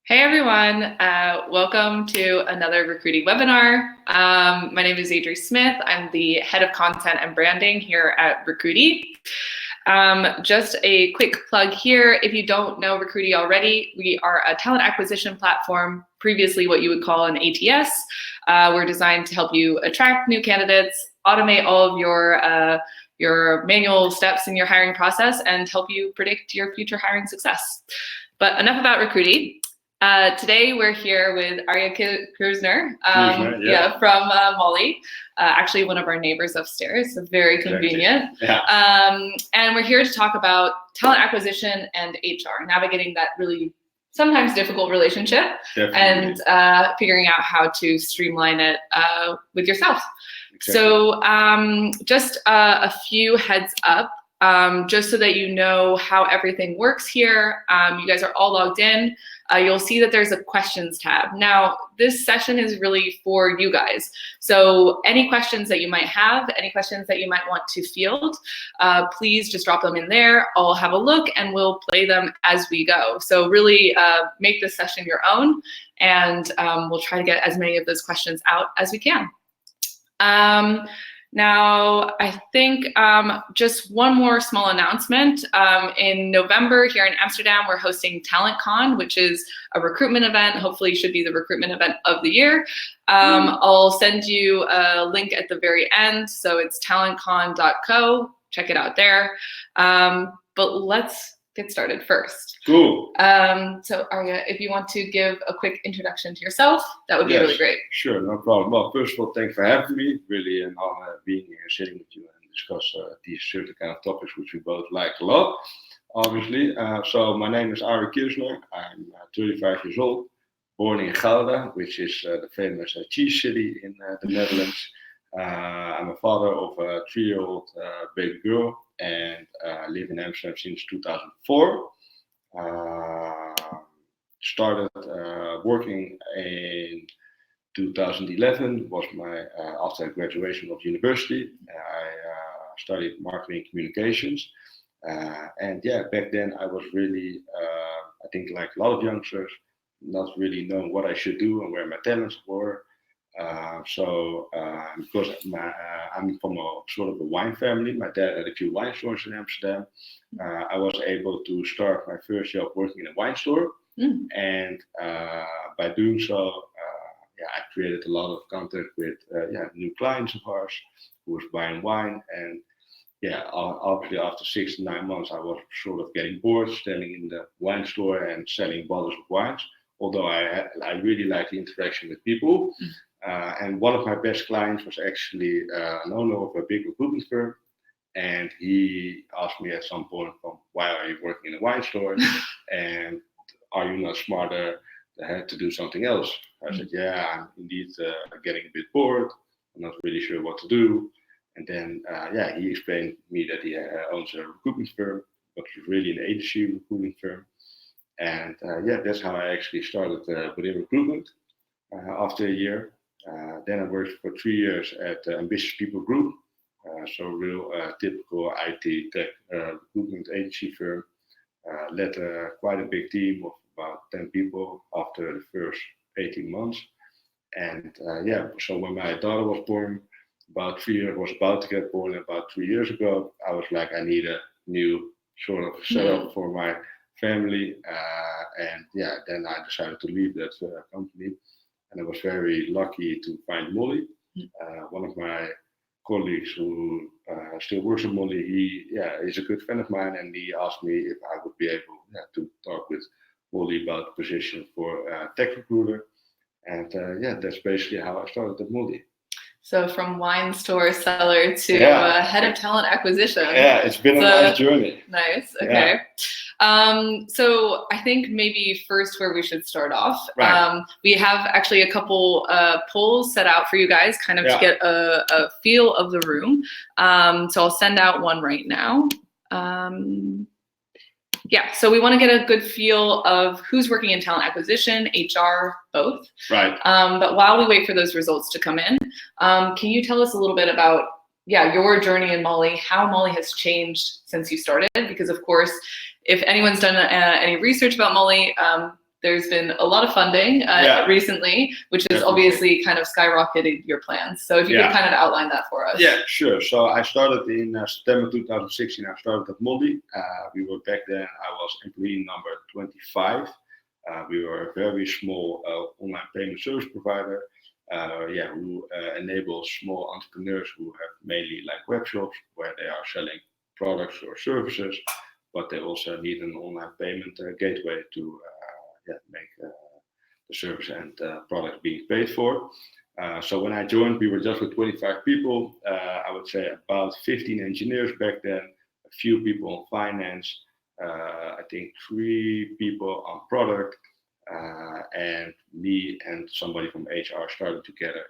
Hey everyone, welcome to another recruiting webinar. My name is Adri Smith. I'm the head of content and branding here at Recruity. Just a quick plug here. If you don't know Recruity already, we are a talent acquisition platform, previously what you would call an ATS. We're designed to help you attract new candidates, automate all of your manual steps in your hiring process, and help you predict your future hiring success. But enough about Recruity. Today we're here with Arye Kirzner, from Mollie, actually one of our neighbors upstairs, so very convenient. Exactly. Yeah. And we're here to talk about talent acquisition and HR, navigating that really sometimes difficult relationship. Definitely. And figuring out how to streamline it with yourself. Exactly. So just a few heads up. Just so that you know how everything works here. You guys are all logged in. You'll see that there's a questions tab. Now, this session is really for you guys. So any questions that you might have, any questions that you might want to field, please just drop them in there. I'll have a look and we'll play them as we go. So really make this session your own, and we'll try to get as many of those questions out as we can. Now, I think just one more small announcement. In November here in Amsterdam, we're hosting TalentCon, which is a recruitment event. Hopefully should be the recruitment event of the year. I'll send you a link at the very end. So it's talentcon.co. Check it out there. But let's get started first. Cool. So Arye, if you want to give a quick introduction to yourself, that would be really great. Sure, no problem. Well, first of all, thanks for having me. Really an honor being here, sitting with you and discuss these certain kind of topics which we both like a lot, obviously. So my name is Arye Kirzner. I'm 35 years old, born in Gouda, which is the famous cheese city in the Netherlands. I'm a father of a 3-year-old baby girl, and live in Amsterdam since 2004. Started working in 2011. Was my after graduation of university. I studied marketing and communications, and yeah, back then I was really, I think like a lot of youngsters, not really knowing what I should do and where my talents were. Because I'm from a sort of a wine family, my dad had a few wine stores in Amsterdam. I was able to start my first job working in a wine store, and by doing so, I created a lot of contact with new clients of ours who was buying wine. And obviously after 6 to 9 months, I was sort of getting bored standing in the wine store and selling bottles of wines. Although I really like the interaction with people. And one of my best clients was actually an owner of a big recruitment firm. And he asked me at some point, why are you working in a wine store? And are you not smarter to do something else? I said, yeah, I'm indeed getting a bit bored. I'm not really sure what to do. And then, he explained to me that he owns a recruitment firm, but it's really an agency recruitment firm. And that's how I actually started within recruitment after a year. Then I worked for 3 years at Ambitious People Group, so real typical IT tech recruitment agency firm. Led quite a big team of about 10 people after the first 18 months. And so when my daughter was born, was about to get born about 3 years ago, I was like, I need a new sort of setup for my family. Then I decided to leave that company. And I was very lucky to find Mollie. One of my colleagues who still works at Mollie, he is a good friend of mine, and he asked me if I would be able to talk with Mollie about the position for tech recruiter. And that's basically how I started at Mollie. So from wine store seller to head of talent acquisition. Yeah, it's been a nice journey. Nice. Okay. So I think maybe first where we should start off, we have actually a couple polls set out for you guys kind of to get a feel of the room. So I'll send out one right now. So we want to get a good feel of who's working in talent acquisition, HR, both. Right. But while we wait for those results to come in, can you tell us a little bit about your journey in Mollie, how Mollie has changed since you started? Because of course, if anyone's done any research about Mollie, there's been a lot of funding recently, which has obviously kind of skyrocketed your plans. So if you could kind of outline that for us. Yeah, sure. So I started in September 2016. I started at Mollie. We were back then, I was employee number 25. We were a very small online payment service provider. Who enables small entrepreneurs who have mainly like web shops where they are selling products or services, but they also need an online payment gateway to make the service and product being paid for. So when I joined, we were just with 25 people. I would say about 15 engineers back then, a few people on finance, I think 3 people on product, and me and somebody from HR started together,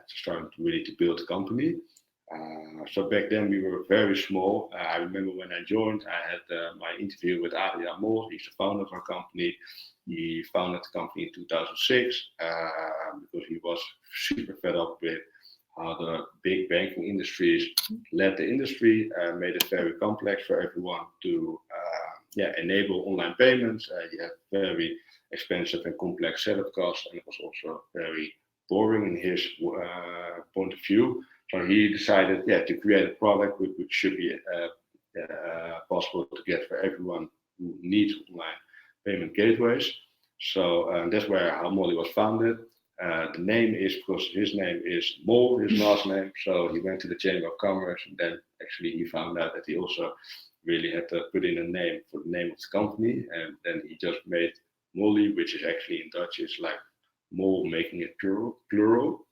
starting to really to build a company. So back then we were very small. I remember when I joined, I had my interview with Arye Kirzner. He's the founder of our company. He founded the company in 2006 because he was super fed up with how the big banking industries led the industry, made it very complex for everyone to enable online payments. You had very expensive and complex setup costs, and it was also very boring in his point of view. So he decided to create a product which should be possible to get for everyone who needs online payment gateways. So that's how Mollie was founded. The name is because his name is Mollie, his last name. So he went to the Chamber of Commerce, and then actually he found out that he also really had to put in a name for the name of the company, and then he just made Mollie, which is actually in Dutch is like mol, making it plural.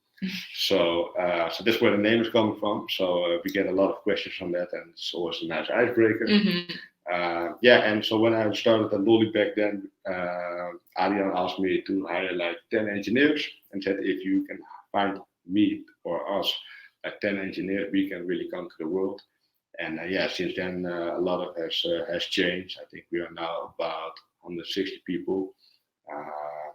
So that's where the name is coming from. So we get a lot of questions on that, and it's always a nice icebreaker. And so when I started at Mollie back then, Adrian asked me to hire like 10 engineers and said, if you can find me or us like 10 engineers, we can really conquer the world. And since then a lot of has changed. I think we are now about 160 people,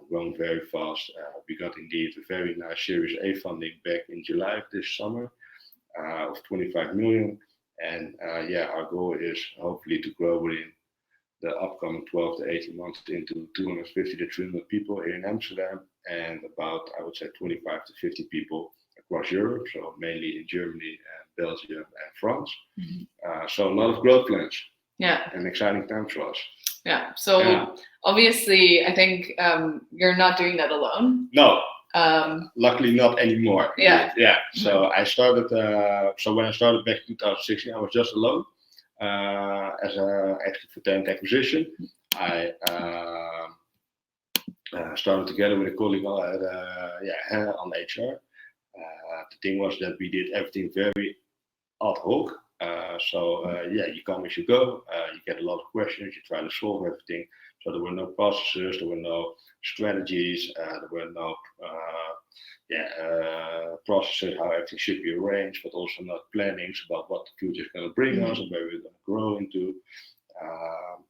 grown very fast. We got indeed a very nice Series A funding back in July of this summer of 25 million. And our goal is hopefully to grow within the upcoming 12 to 18 months into 250 to 300 people here in Amsterdam, and about, I would say, 25 to 50 people across Europe, so mainly in Germany and Belgium and France. So a lot of growth plans. Yeah. And exciting times for us. Yeah. So obviously, I think you're not doing that alone. No. Luckily not anymore. Yeah. So I started. So when I started back in 2016, I was just alone as actually for talent acquisition. I started together with a colleague on HR. The thing was that we did everything very ad hoc. You come as you go. You get a lot of questions. You try to solve everything. So there were no processes. There were no strategies. There were no processes how everything should be arranged, but also not plannings about what the future is going to bring us and where we're going to grow into.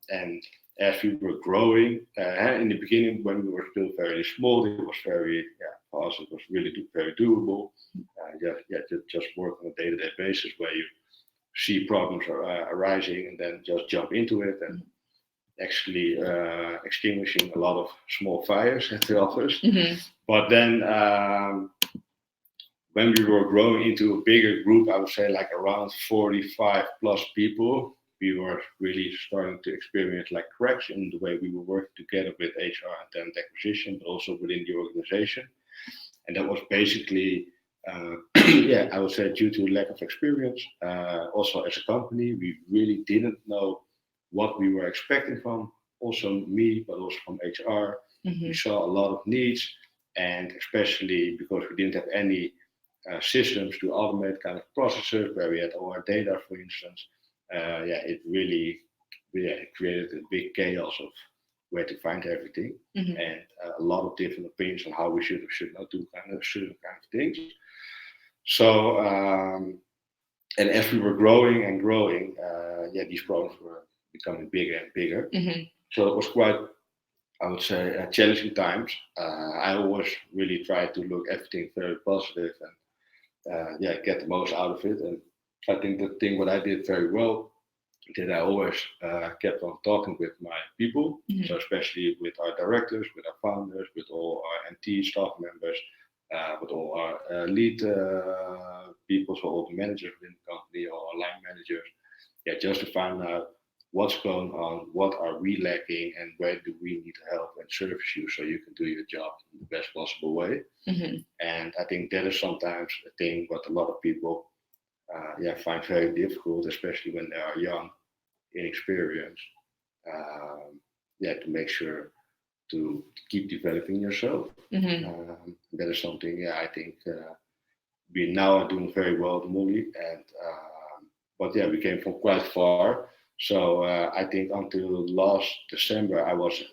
And as we were growing, in the beginning when we were still very small, it was very fast. It was really very doable. Just work on a day-to-day basis where you see problems arising and then just jump into it and actually extinguishing a lot of small fires at the office. But then when we were growing into a bigger group, I would say like around 45 plus people, we were really starting to experience like cracks in the way we were working together with HR and talent acquisition, but also within the organization. And that was basically, I would say due to lack of experience. Also as a company, we really didn't know what we were expecting from also me, but also from HR. We saw a lot of needs, and especially because we didn't have any systems to automate kind of processes where we had all our data, for instance. It really created a big chaos of where to find everything, and a lot of different opinions on how we should or should not do certain kind of things. So, and as we were growing and growing, these problems were becoming bigger and bigger. So it was quite, I would say, challenging times. I always really tried to look everything very positive and get the most out of it. And I think the thing what I did very well that I always kept on talking with my people. So especially with our directors, with our founders, with all our MT staff members, with all our lead people, so all the managers within the company, all our line managers. Yeah, just to find out what's going on, what are we lacking, and where do we need help and service you so you can do your job in the best possible way. And I think that is sometimes a thing what a lot of people find very difficult, especially when they are young, inexperienced. To make sure to keep developing yourself. That is something I think we now are doing very well at Mollie, and but we came from quite far. So I think until last December I was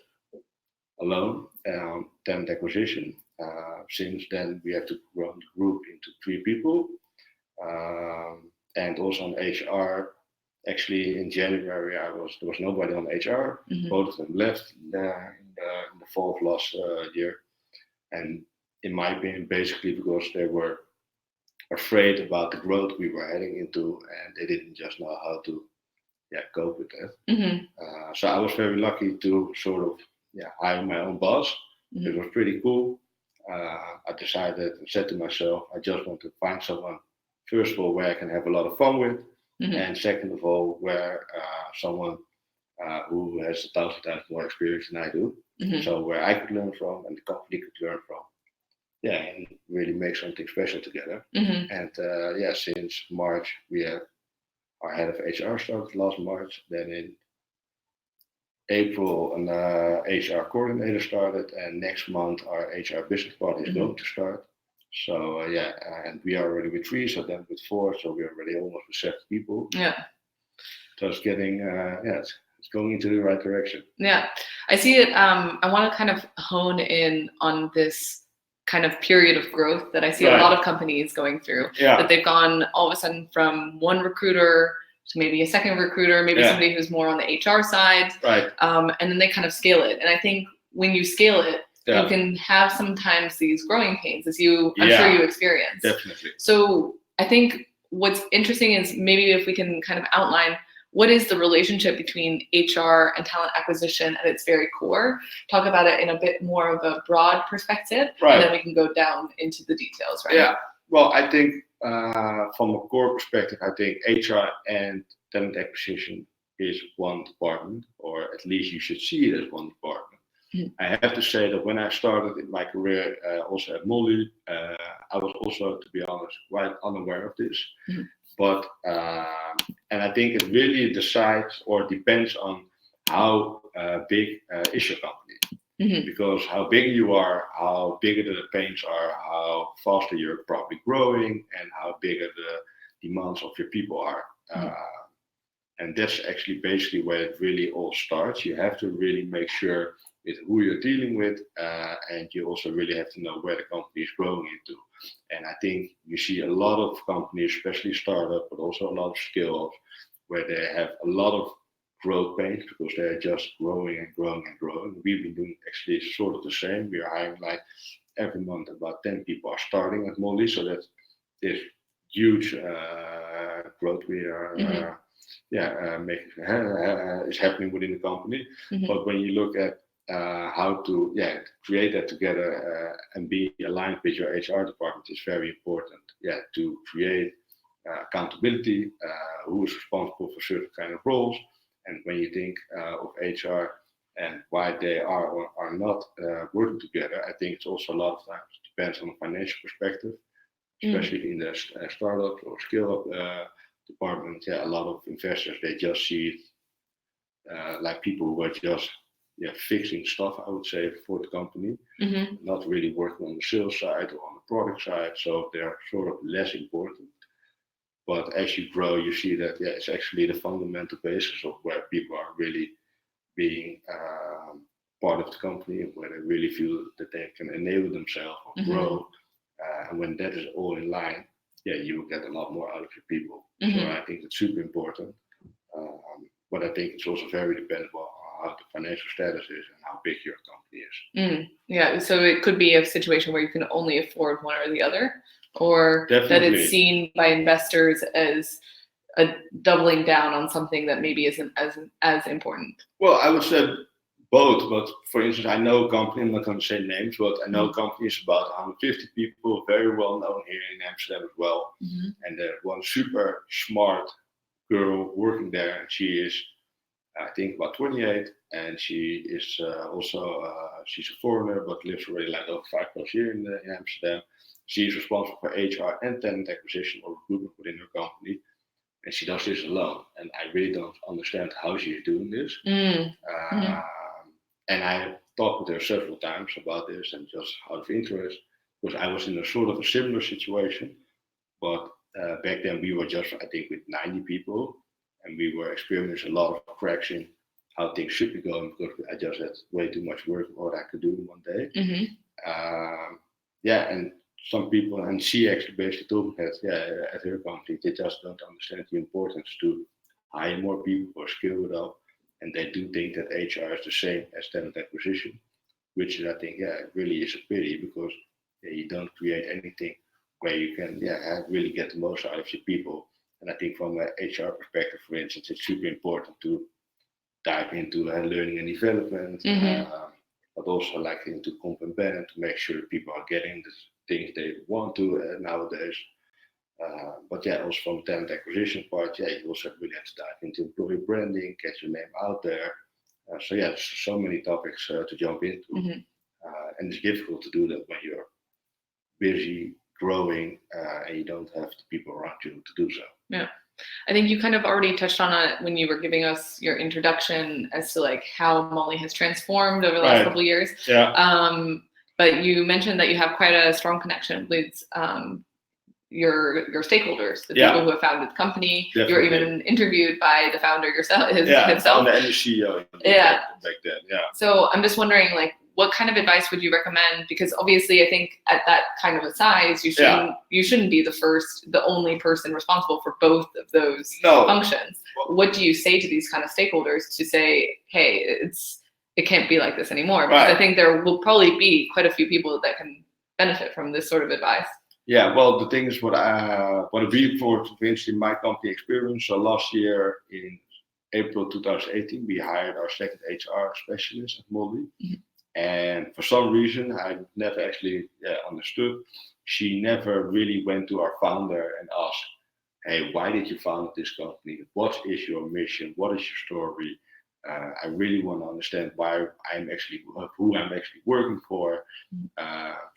alone, talent acquisition. Since then we have to grow the group into 3 people, and also on HR. Actually, in January, there was nobody on HR. Both of them left in the fall of last year, and in my opinion, basically because they were afraid about the growth we were heading into, and they didn't just know how to cope with that. So I was very lucky to sort of hire my own boss. It was pretty cool. I decided and said to myself, I just want to find someone, first of all, where I can have a lot of fun with. And second of all, where someone who has 1,000 times more experience than I do, so where I could learn from and the company could learn from, and really make something special together. And since March, we have our head of HR started last March. Then in April, an HR coordinator started, and next month our HR business partner is going to start. So and we are already with 3, so then with 4, so we're already almost with 7 people. So it's getting it's going into the right direction. I see it. I want to kind of hone in on this kind of period of growth that I see a lot of companies going through. That they've gone all of a sudden from one recruiter to maybe a second recruiter, maybe somebody who's more on the HR side, and then they kind of scale it. And I think when you scale it, you can have sometimes these growing pains, as I'm sure you experience. Definitely. So I think what's interesting is maybe if we can kind of outline what is the relationship between HR and talent acquisition at its very core, talk about it in a bit more of a broad perspective, and then we can go down into the details, Well, I think from a core perspective, I think HR and talent acquisition is one department, or at least you should see it as one department. I have to say that when I started in my career, also at Mollie, I was also, to be honest, quite unaware of this. But and I think it really decides or depends on how big is your company. Because how big you are, how bigger the pains are, how faster you're probably growing, and how bigger the demands of your people are. And that's actually basically where it really all starts. You have to really make sure with who you're dealing with, and you also really have to know where the company is growing into. And I think you see a lot of companies, especially startup, but also a lot of scale-ups, where they have a lot of growth pains because they're just growing and growing and growing. We've been doing actually sort of the same. We are hiring like every month about 10 people are starting at Mollie, so that's this huge growth we are making is happening within the company. But when you look at how to create that together and be aligned with your HR department is very important. To create accountability, who is responsible for certain kind of roles, and when you think of HR and why they are or are not working together, I think it's also a lot of times depends on a financial perspective, especially in the startup or scale up department. A lot of investors, they just see like people who are just fixing stuff, I would say, for the company, not really working on the sales side or on the product side, so they're sort of less important. But as you grow, you see that it's actually the fundamental basis of where people are really being part of the company, where they really feel that they can enable themselves or grow. And when that is all in line, you will get a lot more out of your people. So I think it's super important. But I think it's also very dependable on how the financial status is and how big your company is. So it could be a situation where you can only afford one or the other, or Definitely. that it's seen by investors as a doubling down on something that maybe isn't as important? Well, I would say both, but for instance, I know a company, I'm not going to say names, but I know companies about 150 people, very well known here in Amsterdam as well. And there's one super smart girl working there, and she is, I think, about 28, and she is also, she's a foreigner, but lives already like over 5+ years in Amsterdam. She's responsible for HR and talent acquisition or recruitment within her company. And she does this alone, and I really don't understand how she's doing this. And I talked with her several times about this, and just out of interest, because I was in a sort of a similar situation, but back then we were just, I think, with 90 people, and we were experiencing a lot of cracks in how things should be going, because I just had way too much work for what I could do in one day. And some people, and she actually basically told me that, at her company, they just don't understand the importance to hire more people or skill it up. And they do think that HR is the same as talent acquisition, which is, I think, really is a pity, because you don't create anything where you can, really get the most out of your people. And I think from an HR perspective, for instance, it's super important to dive into learning and development, but also like into comp and ben to make sure people are getting the things they want to nowadays. But also from the talent acquisition part, you also really have to dive into employee branding, get your name out there. So many topics to jump into, and it's difficult to do that when you're busy growing and you don't have the people around you to do so. Yeah. I think you kind of already touched on it when you were giving us your introduction as to like how Mollie has transformed over the last couple of years. But you mentioned that you have quite a strong connection with your stakeholders, the people who have founded the company. Definitely. You were even interviewed by the founder himself. And the CEO. Back then. So I'm just wondering, like, what kind of advice would you recommend? Because obviously, I think at that kind of a size, you shouldn't be the only person responsible for both of those functions. What do you say to these kind of stakeholders to say, hey, it can't be like this anymore? Because I think there will probably be quite a few people that can benefit from this sort of advice. Yeah, well, the thing is, what we, for instance, in my company experience, so last year in April 2018, we hired our second HR specialist at Mollie. And for some reason, I never actually understood. She never really went to our founder and asked, hey, why did you found this company? What is your mission? What is your story? I really want to understand who I'm actually working for.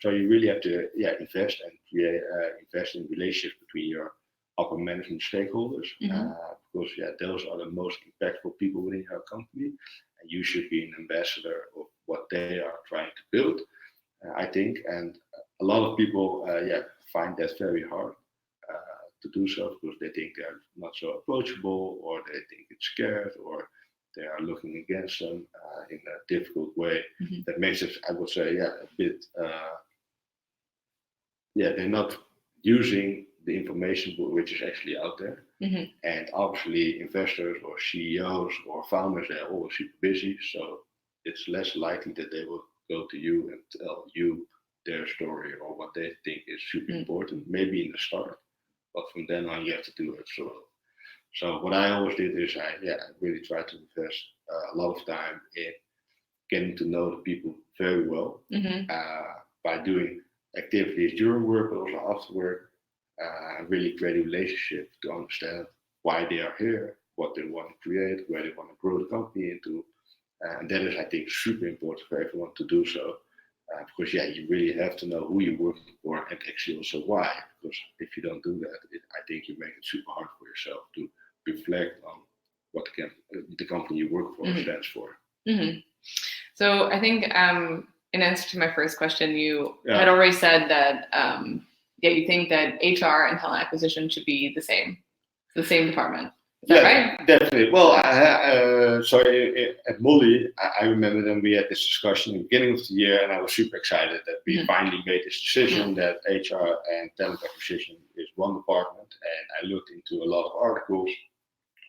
So you really have to invest and invest in relationships between your upper management stakeholders, because those are the most impactful people within your company, and you should be an ambassador of what they are trying to build, I think. And a lot of people find that very hard to do so, because they think they're not so approachable, or they think it's scared, or they are looking against them in a difficult way. That makes it, I would say, a bit, they're not using the information which is actually out there. And obviously investors or CEOs or founders, they're always super busy. So it's less likely that they will go to you and tell you their story or what they think is super important, maybe in the start. But from then on, you have to do it sort of. So what I always did is I really tried to invest a lot of time in getting to know the people very well by doing activities during work, but also after work, and really create a relationship to understand why they are here, what they want to create, where they want to grow the company into. And that is, I think, super important for everyone to do so. Because you really have to know who you're working for and actually also why. Because if you don't do that, I think you make it super hard for yourself to reflect on what the company you work for stands for. So I think in answer to my first question, you had already said that you think that HR and talent acquisition should be the same department. Is that right? Definitely. Well, so at Mollie, I remember then we had this discussion in the beginning of the year, and I was super excited that we finally made this decision that HR and talent acquisition is one department. And I looked into a lot of articles,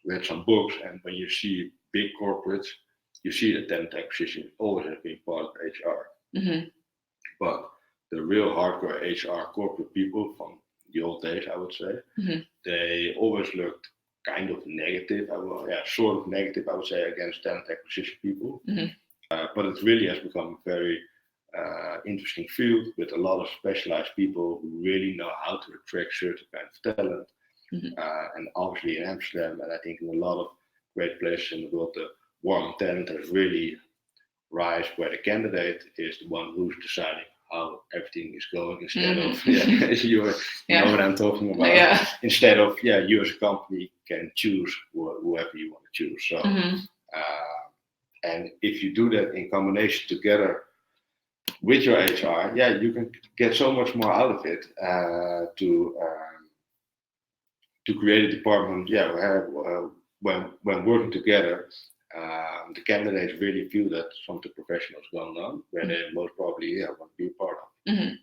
read some books, and when you see big corporates, you see that talent acquisition always has been part of HR. But the real hardcore HR corporate people from the old days, I would say, they always looked kind of negative, sort of negative, I would say, against talent acquisition people. But it really has become a very interesting field with a lot of specialized people who really know how to attract certain kind of talent. And obviously in Amsterdam, and I think in a lot of great places in the world, the war on talent has really rise, where the candidate is the one who's deciding how everything is going instead of you know what I'm talking about. Instead of you as a company can choose whoever you want to choose. So and if you do that in combination together with your HR, you can get so much more out of it to create a department. When working together, the candidates really feel that something professional is going on, where they most probably want to be a part of.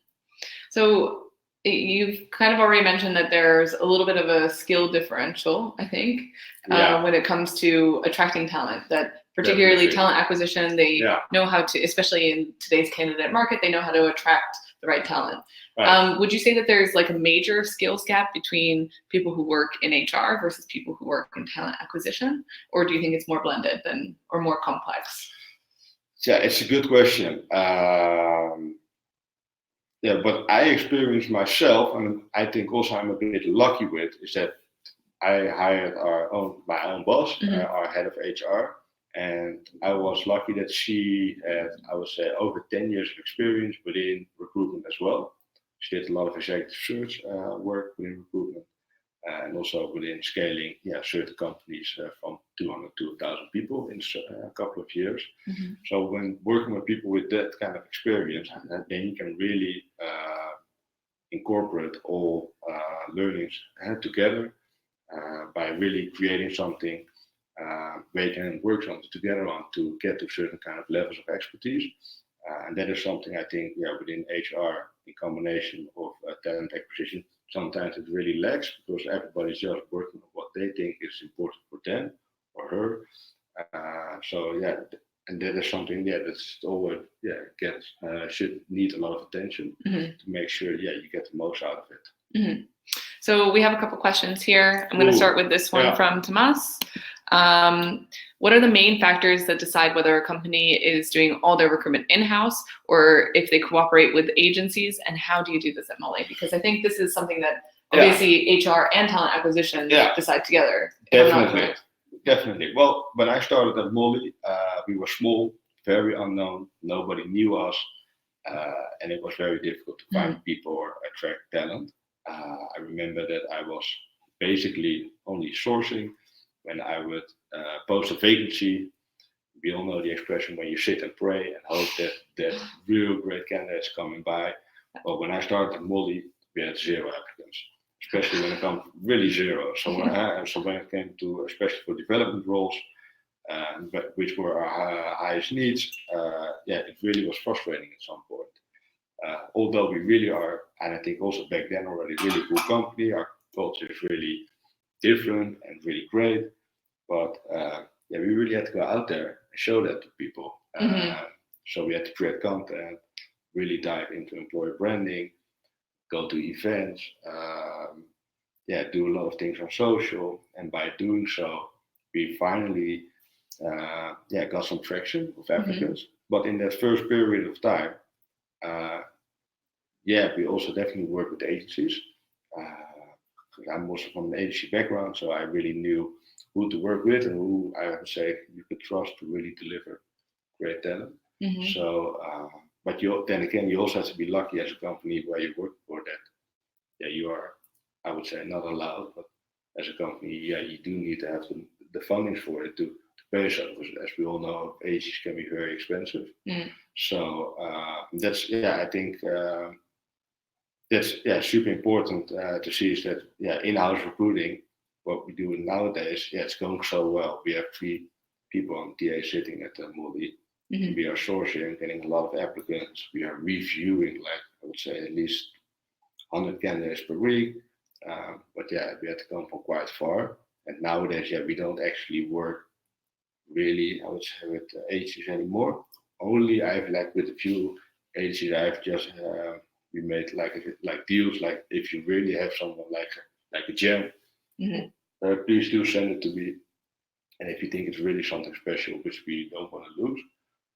So you've kind of already mentioned that there's a little bit of a skill differential, I think, when it comes to attracting talent. That particularly talent acquisition, they know how to, especially in today's candidate market, they know how to attract the right talent. Right. Would you say that there's like a major skills gap between people who work in HR versus people who work in talent acquisition? Or do you think it's more blended or more complex? Yeah, it's a good question. But I experienced myself, and I think also I'm a bit lucky with, is that I hired my own boss, our head of HR. And I was lucky that she had, I would say, over 10 years of experience within recruitment as well. She did a lot of executive search work within recruitment and also within scaling certain companies from 200 to 1,000 people in a couple of years. So when working with people with that kind of experience, then you can really incorporate all learnings together by really creating something where you can work something together on to get to certain kind of levels of expertise. And that is something I think within HR in combination of talent acquisition, sometimes it really lacks because everybody's just working on what they think is important for them or her. And that is something that's always should need a lot of attention to make sure you get the most out of it. So we have a couple questions here. I'm going to start with this one from Tomas. What are the main factors that decide whether a company is doing all their recruitment in-house or if they cooperate with agencies, and how do you do this at Mollie? Because I think this is something that obviously HR and talent acquisition decide together. Definitely. Well, when I started at Mollie, we were small, very unknown, nobody knew us, and it was very difficult to find people or attract talent. I remember that I was basically only sourcing. When I would post a vacancy, we all know the expression when you sit and pray and hope that real great candidates coming by. But when I started at Mollie, we had 0 applicants, especially when it comes really 0. So when it came to, especially for development roles, which were our highest needs, it really was frustrating at some point. Although we really are, and I think also back then already really cool company, our culture is really different and really great. But we really had to go out there and show that to people. So we had to create content, really dive into employer branding, go to events, do a lot of things on social. And by doing so, we finally got some traction with applicants. But in that first period of time, we also definitely worked with agencies. I'm also from an agency background, so I really knew who to work with and who I would say you could trust to really deliver great talent. So, but then again, you also have to be lucky as a company where you work for that. You are, I would say, not allowed, but as a company, you do need to have the funding for it to pay yourself. As we all know, agencies can be very expensive. So that's I think. That's super important to see is that in-house recruiting, what we do nowadays, it's going so well. We have 3 people on TA sitting at Mollie. We are sourcing, getting a lot of applicants. We are reviewing, like I would say, at least 100 candidates per week. But we had to come from quite far. And nowadays, we don't actually work really, I would say, with agencies anymore. Only I've with a few agencies I've just. We made like deals, like if you really have someone like a gem, please do send it to me. And if you think it's really something special which we don't want to lose,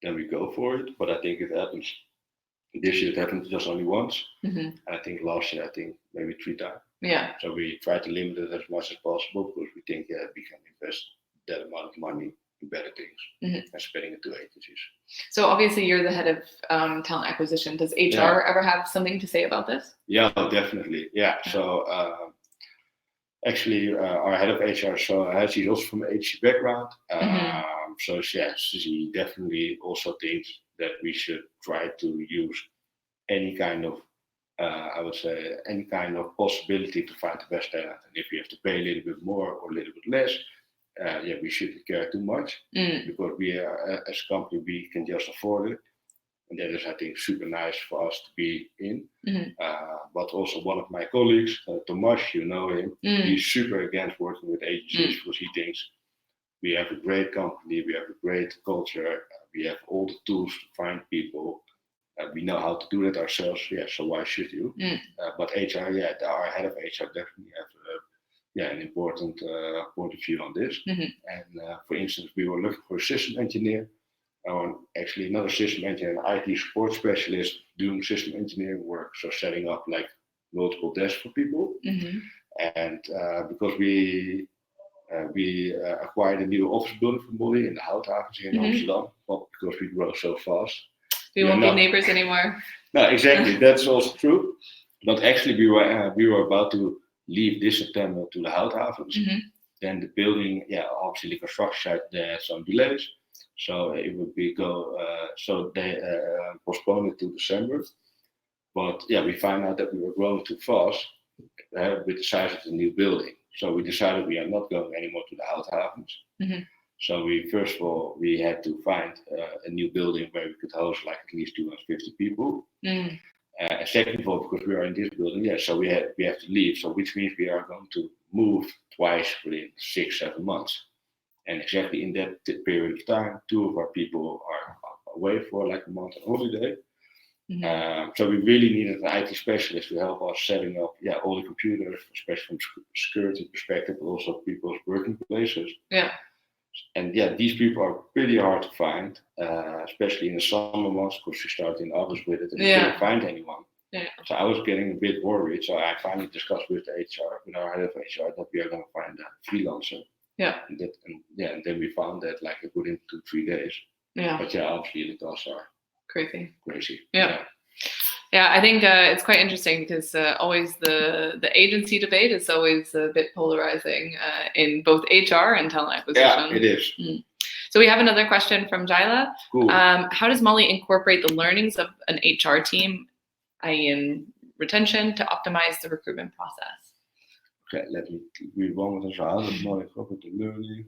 then we go for it. But I think it happens. This year it happened just only once. And I think last year, I think maybe 3 times. Yeah. So we try to limit it as much as possible because we think we can invest that amount of money in better things and spending it to agencies. So obviously you're the head of talent acquisition. Does HR ever have something to say about this? Yeah, definitely. Yeah. So actually, our head of HR, so she's also from an agency background. So yeah, she definitely also thinks that we should try to use any kind of, I would say, any kind of possibility to find the best talent. And if we have to pay a little bit more or a little bit less, we shouldn't care too much because we are, as a company, we can just afford it. And that is, I think, super nice for us to be in. But also one of my colleagues, Tomas, you know him, he's super against working with agencies because he thinks we have a great company, we have a great culture, we have all the tools to find people. We know how to do it ourselves, so why should you? But HR, our head of HR definitely have an important point of view on this. And for instance, we were looking for a system engineer, or actually another system engineer, an IT support specialist doing system engineering work, so setting up like multiple desks for people. And because we acquired a new office building for Mollie in the Houthavens here in Amsterdam, well, because we grow so fast. We won't be neighbors anymore. No, exactly. That's also true. But actually, we were about to leave this September to the Houthavens. Then the building, obviously the construction site, they had some delays. So it would be so they postponed it to December. But we found out that we were growing too fast with the size of the new building. So we decided we are not going anymore to the Houthavens. So first of all, we had to find a new building where we could host like at least 250 people. And second of all, because we are in this building, so we have to leave. So which means we are going to move twice within 6-7 months. And exactly in that period of time, 2 of our people are away for like a month on holiday. So we really needed an IT specialist to help us setting up all the computers, especially from security perspective, but also people's working places. And these people are pretty hard to find, especially in the summer months, because we started in August with it and we couldn't find anyone. So I was getting a bit worried. So I finally discussed with the HR, with our head of HR, that we are going to find a freelancer. And then we found that like within 2-3 days. But obviously the costs are crazy. Yeah, I think it's quite interesting because always the agency debate is always a bit polarizing in both HR and talent acquisition. Yeah, it is. So we have another question from Jaila. Cool. How does Mollie incorporate the learnings of an HR team, i.e. in retention, to optimize the recruitment process? Okay, let me read one more time. How does Mollie incorporate the learning?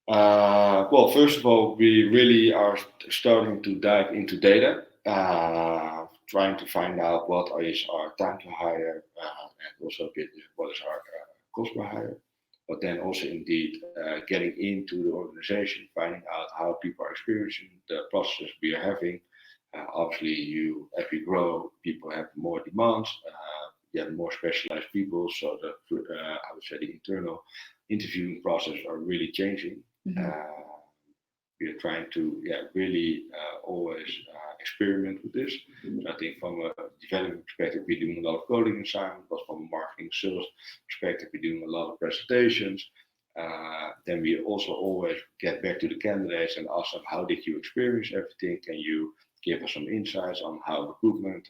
Well, first of all, we really are starting to dive into data, trying to find out what is our time to hire and also what is our cost per hire. But then also indeed getting into the organization, finding out how people are experiencing the process we are having. Obviously, as we grow, people have more demands. You have more specialized people, so I would say the internal interviewing process are really changing. We are trying to really always experiment with this. So I think from a development perspective, we're doing a lot of coding assignments, but from a marketing sales perspective, we're doing a lot of presentations. Then we also always get back to the candidates and ask them, how did you experience everything? Can you give us some insights on how recruitment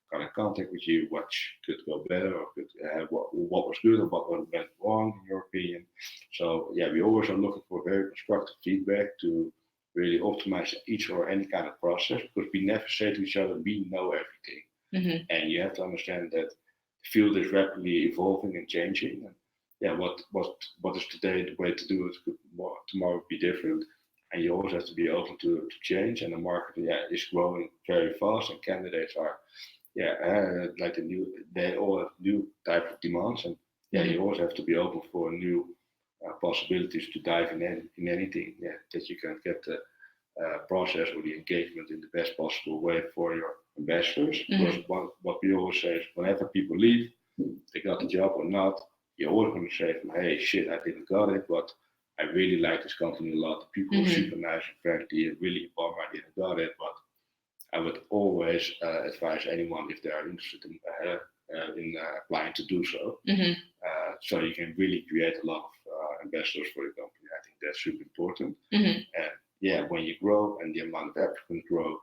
got in contact with you, what could go better, or what was good, or what went wrong in your opinion. So we always are looking for very constructive feedback to really optimize each or any kind of process, because we never say to each other we know everything. And you have to understand that the field is rapidly evolving and changing. And what is today the way to do it could tomorrow be different. And you always have to be open to change. And the market is growing very fast, and candidates are they all have new type of demands, and you always have to be open for new possibilities to dive in anything that you can get the process or the engagement in the best possible way for your ambassadors. Because what we always say is, whenever people leave, they got the job or not, you're always going to say, hey, shit, I didn't got it, but I really like this company a lot. The people were super nice and friendly. It really bummed I didn't got it, but I would always advise anyone if they are interested in applying to do so. So you can really create a lot of investors for your company. I think that's super important. And yeah, when you grow and the amount of applicants grow,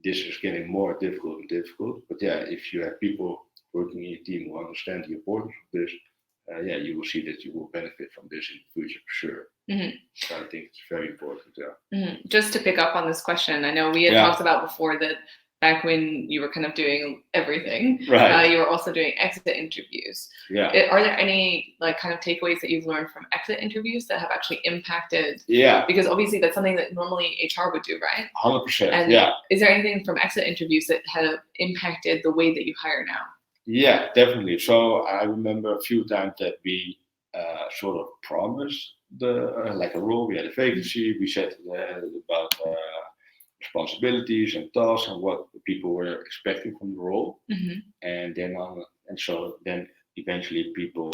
this is getting more difficult and difficult. But yeah, if you have people working in your team who understand the importance of this, yeah, you will see that you will benefit from this in the future for sure. So I think it's very important. Yeah. Just to pick up on this question, I know we had talked about before that back when you were kind of doing everything, you were also doing exit interviews. Are there any like kind of takeaways that you've learned from exit interviews that have actually impacted? Because obviously that's something that normally HR would do, right? 100%. And is there anything from exit interviews that have impacted the way that you hire now? Yeah, definitely. So I remember a few times that we sort of promised like a role. We had a vacancy. We said about responsibilities and tasks and what people were expecting from the role. And then eventually people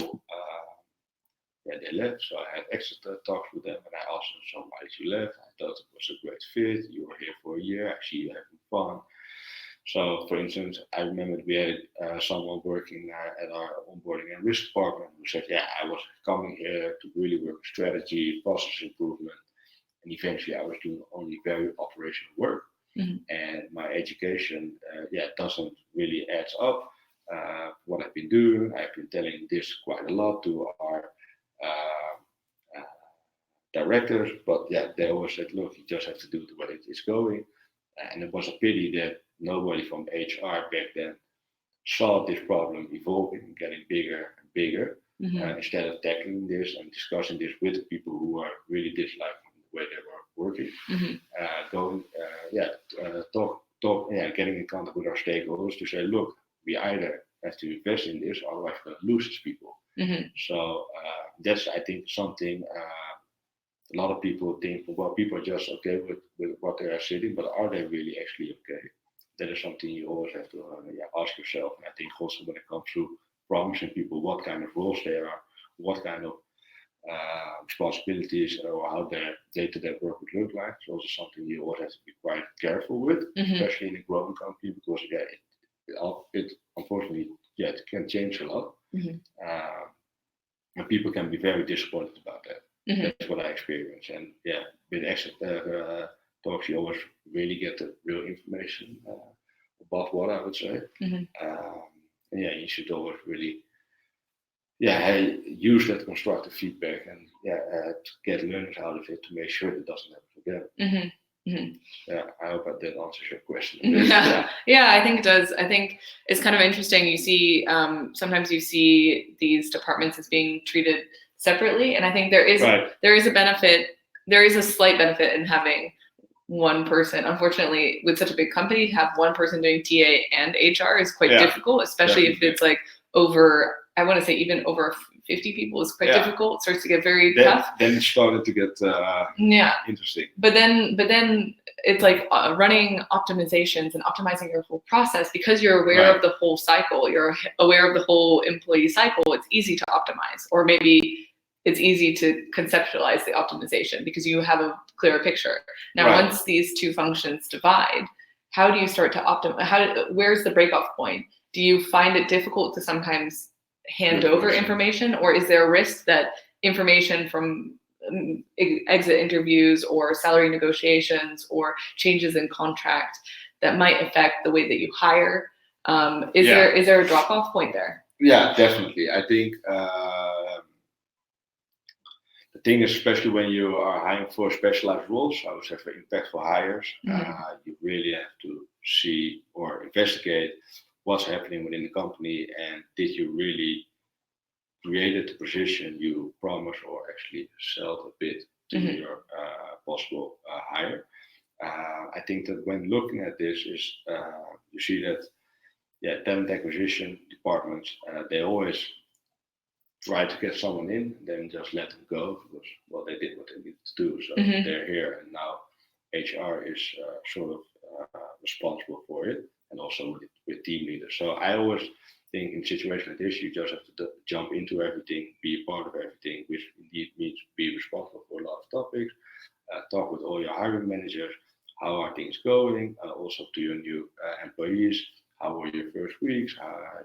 they left. So I had exit talks with them, and I asked them, so why did you left? I thought it was a great fit. You were here for a year. I see you having fun. So, for instance, I remember we had someone working at our onboarding and risk department who said, yeah, I was coming here to really work with strategy, process improvement, and eventually I was doing only very operational work. And my education, doesn't really add up. What I've been doing, I've been telling this quite a lot to our directors, but yeah, they always said, look, you just have to do the way it is going. And it was a pity that nobody from HR back then saw this problem evolving and getting bigger and bigger. Instead of tackling this and discussing this with the people who are really disliking the way they were working, getting in contact with our stakeholders to say, look, we either have to invest in this, otherwise we're going to lose these people. So that's, I think, something a lot of people think, well, people are just okay with what they are sitting, but are they really actually okay? That is something you always have to ask yourself. And I think also when it comes to promising people what kind of roles they are, what kind of responsibilities or how their day-to-day work would look like, it's also something you always have to be quite careful with, especially in a growing company, because it unfortunately it can change a lot, and people can be very disappointed about that. That's what I experience, and with exit talks, you always really get the real information above what I would say. You should always really use that constructive feedback and to get learnings out of it to make sure it doesn't happen again. I hope that answers your question. I think it does. I think it's kind of interesting. You see, sometimes you see these departments as being treated separately, and I think there is a benefit. There is a slight benefit in having one person. Unfortunately, with such a big company, to have one person doing TA and HR is quite difficult, especially if it's like over, I want to say even over 50 people is quite difficult. It starts to get very tough. Then it started to get interesting. But then it's like running optimizations and optimizing your whole process, because you're aware of the whole cycle. You're aware of the whole employee cycle. It's easy to optimize, or maybe it's easy to conceptualize the optimization because you have a clearer picture. Now, once these two functions divide, how do you start to optimize? Where's the breakoff point? Do you find it difficult to sometimes hand over information, or is there a risk that information from exit interviews or salary negotiations or changes in contract that might affect the way that you hire? Is there a drop-off point there? Yeah, definitely. I think the thing is, especially when you are hiring for specialized roles, I would say for impactful hires, you really have to see or investigate what's happening within the company, and did you really create the position you promised or actually sell a bit to your possible hire. I think that when looking at this is you see that talent acquisition departments, they always try to get someone in, then just let them go because, well, they did what they needed to do. So they're here, and now HR is sort of responsible for it, and also with team leaders. So I always think in a situation like this, you just have to jump into everything, be a part of everything, which indeed means be responsible for a lot of topics. Talk with all your hiring managers. How are things going? Also to your new employees. How were your first weeks?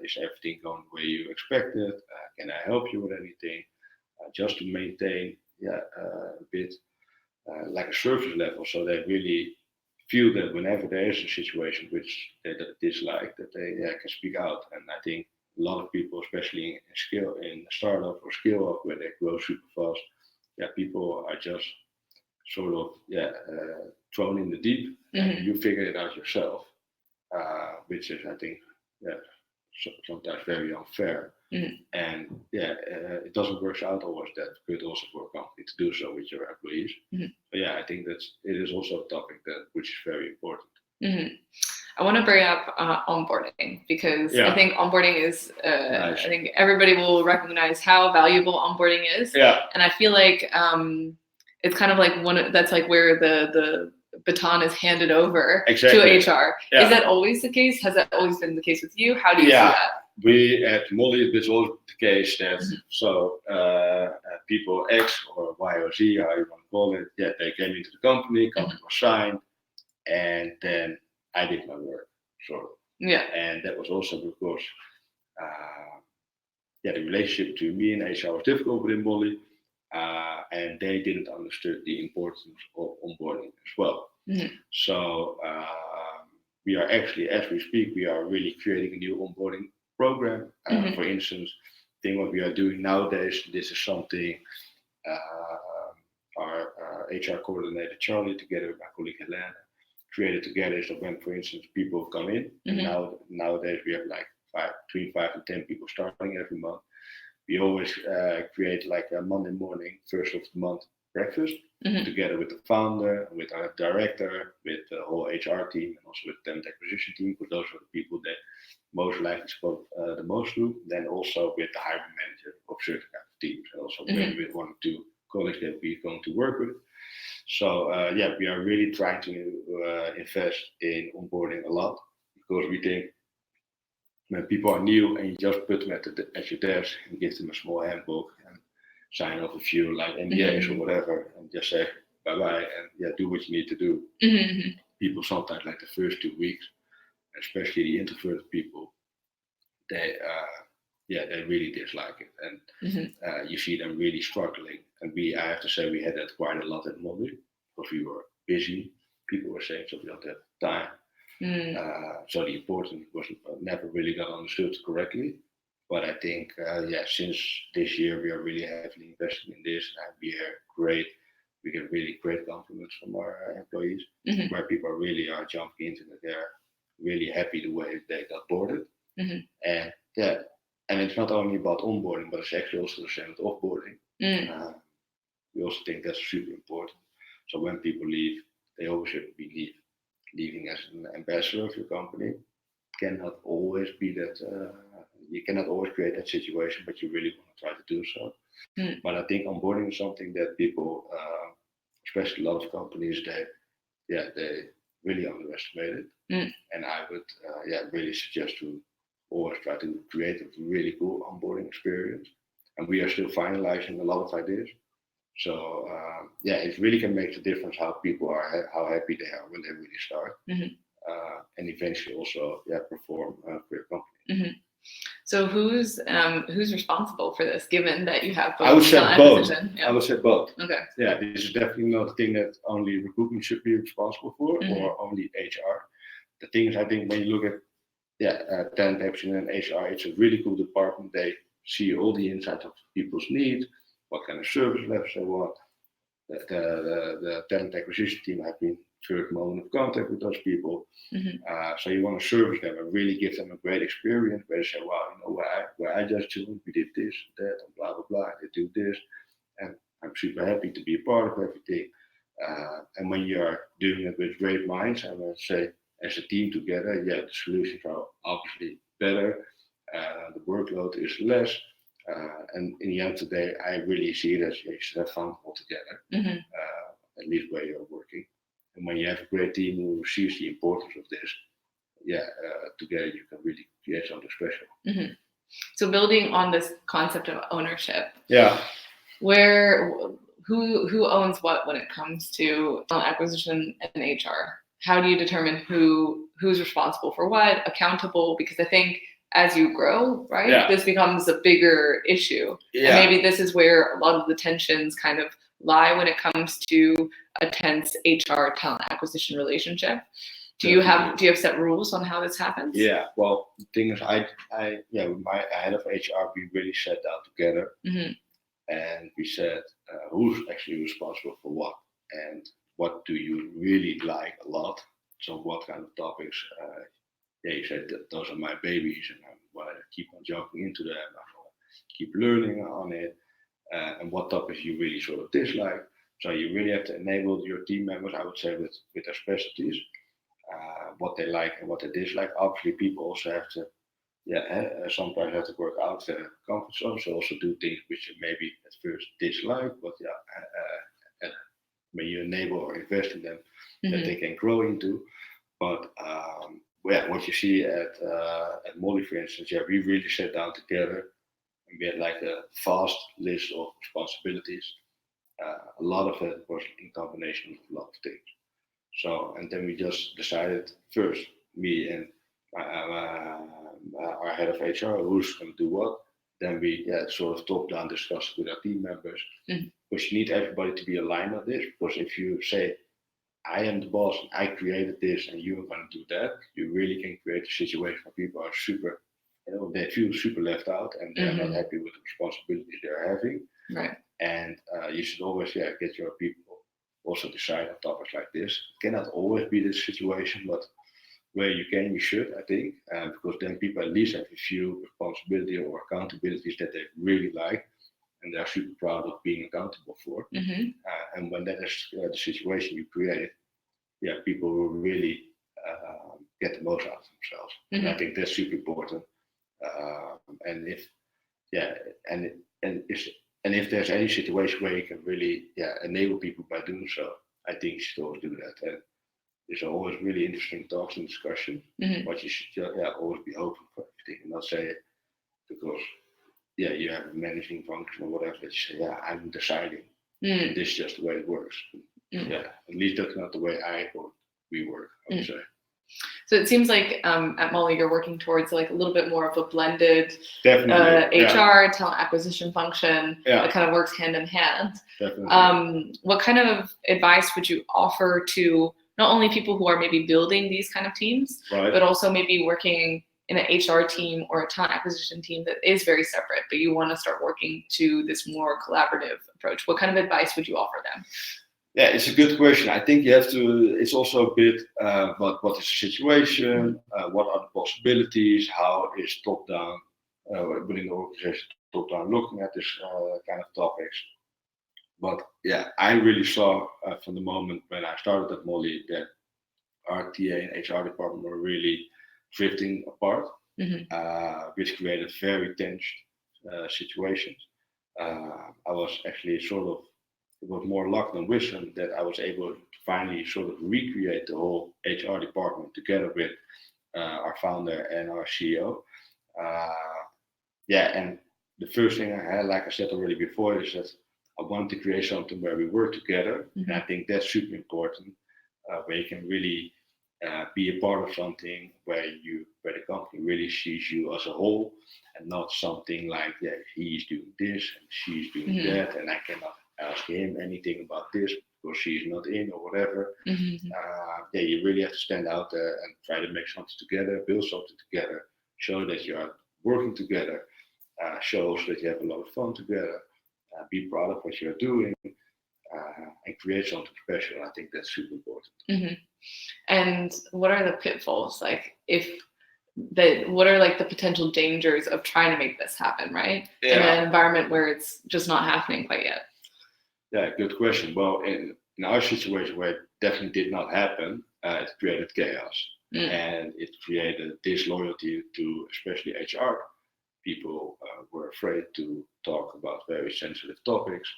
Is everything going the way you expected? Can I help you with anything? Just to maintain a bit like a service level, so they really feel that whenever there is a situation which they dislike, that they can speak out. And I think a lot of people, especially in startup or scale up where they grow super fast, people are just sort of thrown in the deep, and you figure it out yourself, which is, I think, sometimes very unfair. And it doesn't work out always that good also for a company to do so with your employees. But I think it is also a topic which is very important. I want to bring up onboarding, because I think onboarding is, nice. I think everybody will recognize how valuable onboarding is. And I feel like it's kind of like that's like where the baton is handed over to HR. Is that always the case? Has that always been the case with you? How do you see that? We at Mollie, it's always the case that so people X or Y or Z, how you want to call it, they came into the company was signed, and then I did my work, sort of. And that was also because the relationship between me and HR was difficult within Mollie, and they didn't understand the importance of onboarding as well. So we are actually, as we speak, we are really creating a new onboarding program. For instance, I think what we are doing nowadays, this is something our HR coordinator Charlie, together with my colleague Helene, created together, is that when, for instance, people come in, and nowadays we have like between 5 and 10 people starting every month. We always create like a Monday morning, first of the month breakfast, together with the founder, with our director, with the whole HR team, and also with the talent acquisition team, because those are the people that most likely spoke the most to. Then also with the hiring manager of certain kind of teams, and also maybe with 1 or 2 colleagues that we're going to work with. So we are really trying to invest in onboarding a lot, because we think when people are new and you just put them at your desk and give them a small handbook and sign off a few like NDAs or whatever, and just say bye-bye and do what you need to do. People sometimes, like the first 2 weeks, especially the introverted people, they really dislike it, and you see them really struggling. And I have to say, we had that quite a lot at Mollie, because we were busy. People were saying, so we don't have time. So the importance was never really got understood correctly. But I think, since this year we are really heavily investing in this, and we get really great compliments from our employees, where people really are jumping into it. They're really happy the way they got boarded. And it's not only about onboarding, but it's actually also the same with offboarding. We also think that's super important. So when people leave, they always should be leaving as an ambassador of your company. Cannot always be that. You cannot always create that situation, but you really want to try to do so. But I think onboarding is something that people, especially a lot of companies, they really underestimate it. And I would really suggest to always try to create a really cool onboarding experience. And we are still finalizing a lot of ideas. So it really can make the difference how people are, how happy they are when they really start, and eventually also perform for your company. So who's responsible for this, given that you have both? I would say both. Yeah. I would say both. Okay. Yeah, this is definitely not a thing that only recruitment should be responsible for, or only HR. The thing is, I think when you look at talent acquisition and HR, it's a really cool department. They see all the insights of people's needs, what kind of service levels they want. The talent acquisition team have been first moment of contact with those people. So you want to service them and really give them a great experience, where they say, wow, where I just joined, we did this, that, and blah, blah, blah, they do this. And I'm super happy to be a part of everything. And when you're doing it with great minds, I would say, as a team together, the solutions are obviously better. The workload is less. And in the end of the day, I really see it as you should have fun all together, at least where you're working. And when you have a great team who sees the importance of this, together you can really create something special. Mm-hmm. So building on this concept of ownership, who owns what when it comes to talent acquisition and HR? How do you determine who's responsible for what, accountable? Because I think as you grow, right, this becomes a bigger issue. And maybe this is where a lot of the tensions kind of lie when it comes to a tense HR talent acquisition relationship. Do you have set rules on how this happens? Yeah, well, the thing is, with my head of HR, we really sat down together, and we said who's actually responsible for what, and what do you really like a lot. So what kind of topics? You said that those are my babies, and I want to keep on jumping into them. I want to keep learning on it, and what topics you really sort of dislike. So you really have to enable your team members, I would say, with their specialties. What they like and what they dislike. Obviously, people also have to, sometimes have to work out their comfort zone. So also do things which you maybe at first dislike, but when you enable or invest in them, that they can grow into. But what you see at Mollie, for instance, we really sat down together and we had like a vast list of responsibilities. A lot of it was in combination of a lot of things. So, and then we just decided first, me and our head of HR, who's going to do what. Then we sort of top down discuss with our team members. Because you need everybody to be aligned on this. Because if you say, I am the boss and I created this and you're going to do that, you really can create a situation where people are super, they feel super left out and they're not happy with the responsibilities they're having. Right. And you should always get your people also decide on topics like this. It cannot always be this situation, but where you can, you should, I think, because then people at least have a few responsibility or accountabilities that they really like and they're super proud of being accountable for. And when that is the situation you create, people will really get the most out of themselves. And I think that's super important. And if there's any situation where you can really enable people by doing so, I think you should always do that. And there's always really interesting talks and discussion, but you should always be open for everything and not say because you have a managing function or whatever that you say, I'm deciding. This is just the way it works. At least that's not the way we work, I would say. So it seems like at Mollie you're working towards like a little bit more of a blended HR talent acquisition function that kind of works hand in hand. Definitely. What kind of advice would you offer to not only people who are maybe building these kind of teams, but also maybe working in an HR team or a talent acquisition team that is very separate, but you want to start working to this more collaborative approach? What kind of advice would you offer them? Yeah, it's a good question. I think you have to, it's also a bit about what is the situation, what are the possibilities, how is top-down, within the organization, top-down looking at this kind of topics. But I really saw from the moment when I started at Mollie that our TA and HR department were really drifting apart, which created very tense situations. I was actually it was more luck than wisdom that I was able to finally sort of recreate the whole HR department together with our founder and our CEO. And the first thing I had, like I said already before, is that I want to create something where we work together. And I think that's super important, where you can really be a part of something where the company really sees you as a whole and not something like, he's doing this and she's doing that and I cannot ask him anything about this because she's not in or whatever. You really have to stand out there and try to make something together, build something together, show that you are working together, shows that you have a lot of fun together, be proud of what you're doing, and create something special. I think that's super important. And what are the pitfalls? Like what are like the potential dangers of trying to make this happen, right? In an environment where it's just not happening quite yet. Yeah, good question. Well, in our situation where it definitely did not happen, it created chaos and it created disloyalty to especially HR. People were afraid to talk about very sensitive topics.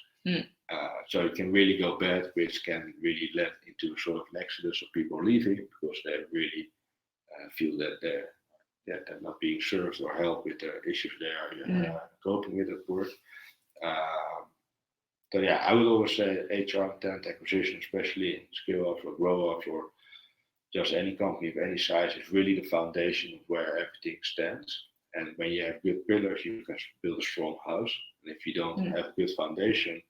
So it can really go bad, which can really lead into sort of an exodus of people leaving because they really feel that they're not being served or helped with the issues they are coping with at work. So yeah, I would always say HR and talent acquisition, especially in scale ups or grow ups or just any company of any size, is really the foundation of where everything stands. And when you have good pillars, you can build a strong house. And if you don't have a good foundation,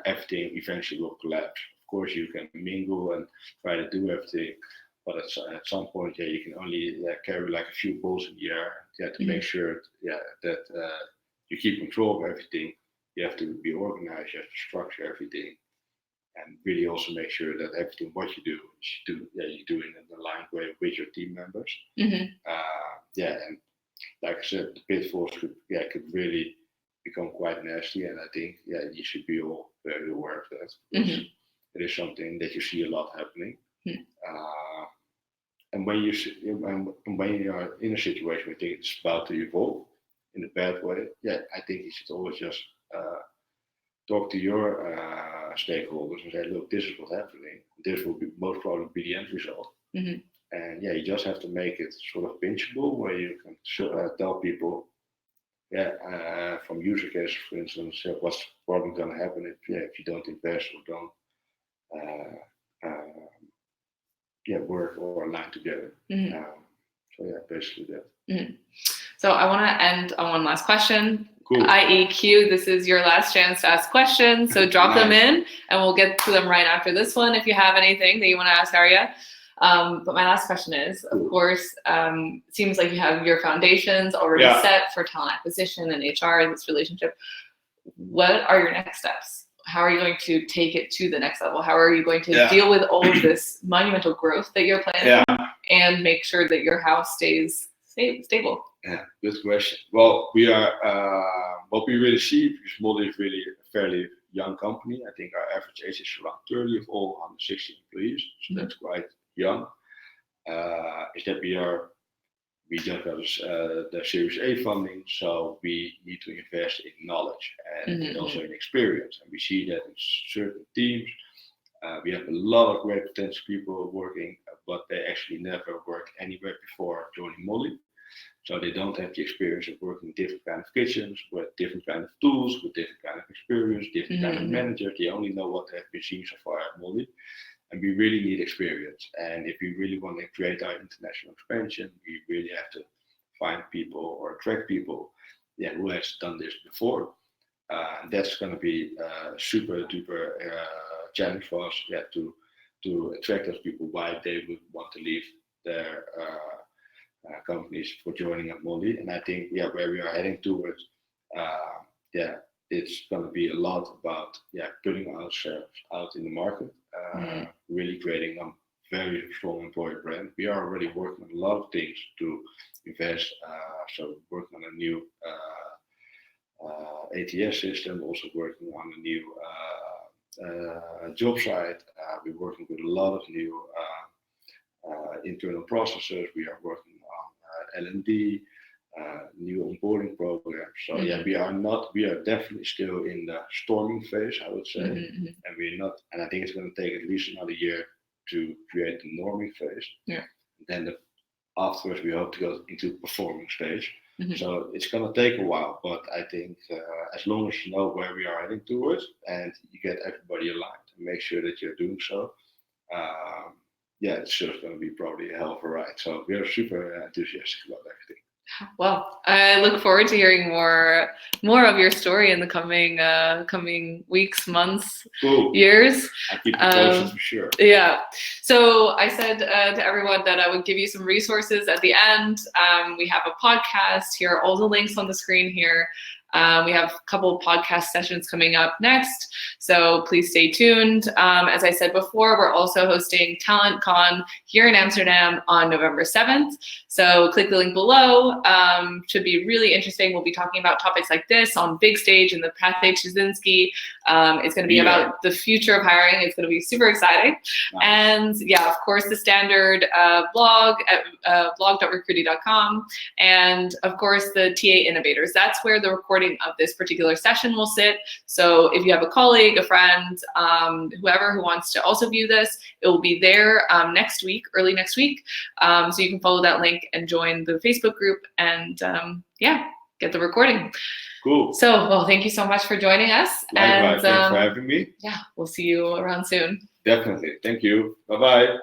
everything eventually will collapse. Of course, you can mingle and try to do everything, but at some point, you can only carry like a few balls in the air to make sure that you keep control of everything. You have to be organized, you have to structure everything, and really also make sure that everything what you do in an aligned way with your team members. And like I said, the pitfalls could really become quite nasty, and I think you should be all very aware of that, because it is something that you see a lot happening. And when you are in a situation where you think it's about to evolve in a bad way, I think you should always just talk to your stakeholders and say, look, this is what's happening. This will be most probably be the end result. And you just have to make it sort of pinchable, where you can tell people, from user cases, for instance, what's probably going to happen if you don't invest or don't work or align together. Basically that. So I want to end on one last question. Cool. IEQ, this is your last chance to ask questions, so drop them in, and we'll get to them right after this one if you have anything that you want to ask Arye. But my last question is, of course, it seems like you have your foundations already set for talent acquisition and HR in this relationship. What are your next steps? How are you going to take it to the next level? How are you going to deal with all of this monumental growth that you're planning and make sure that your house stays stable? Yeah, good question. Well, we are what we really see, because Mollie is really a fairly young company. I think our average age is around 30 of all 160 employees, so that's quite young. Is that we just got the Series A funding, so we need to invest in knowledge and also in experience. And we see that in certain teams, we have a lot of great potential people working, but they actually never worked anywhere before joining Mollie. So they don't have the experience of working in different kind of kitchens, with different kind of tools, with different kind of experience, different kind of managers. They only know what they've been seeing so far at Mollie. And we really need experience. And if we really want to create our international expansion, we really have to find people or attract people who has done this before. And that's going to be a super duper challenge for us to attract those people, why they would want to leave their companies for joining at Mollie. And I think where we are heading towards, it's going to be a lot about putting ourselves out in the market, really creating a very strong employer brand. We are already working on a lot of things to invest. So working on a new ATS system, also working on a new job site. We're working with a lot of new internal processes. We are working on L&D, new onboarding programs. So we are definitely still in the storming phase, I would say, and we're not. And I think it's going to take at least another year to create the norming phase. Then afterwards, we hope to go into performing stage. So it's going to take a while, but I think as long as you know where we are heading towards, and you get everybody aligned and make sure that you're doing so, it's just going to be probably a hell of a ride. So we are super enthusiastic about everything. Well, I look forward to hearing more of your story in the coming weeks, months, years. I keep you posted for sure. Yeah. So I said to everyone that I would give you some resources at the end. We have a podcast. Here are all the links on the screen here. We have a couple of podcast sessions coming up next, so please stay tuned. As I said before, we're also hosting TalentCon here in Amsterdam on November 7th, so click the link below. Should be really interesting. We'll be talking about topics like this on big stage in the Pathé Trzcinski It's going to be about the future of hiring. It's going to be super exciting. Nice. And yeah, of course, the standard blog at blog.recruity.com. And of course, the TA Innovators. That's where the recording of this particular session will sit. So if you have a colleague, a friend, whoever who wants to also view this, it will be there next week, early next week. So you can follow that link and join the Facebook group and yeah, get the recording. Cool. So, well, thank you so much for joining us. Likewise, and thanks for having me. Yeah, we'll see you around soon. Definitely. Thank you. Bye-bye.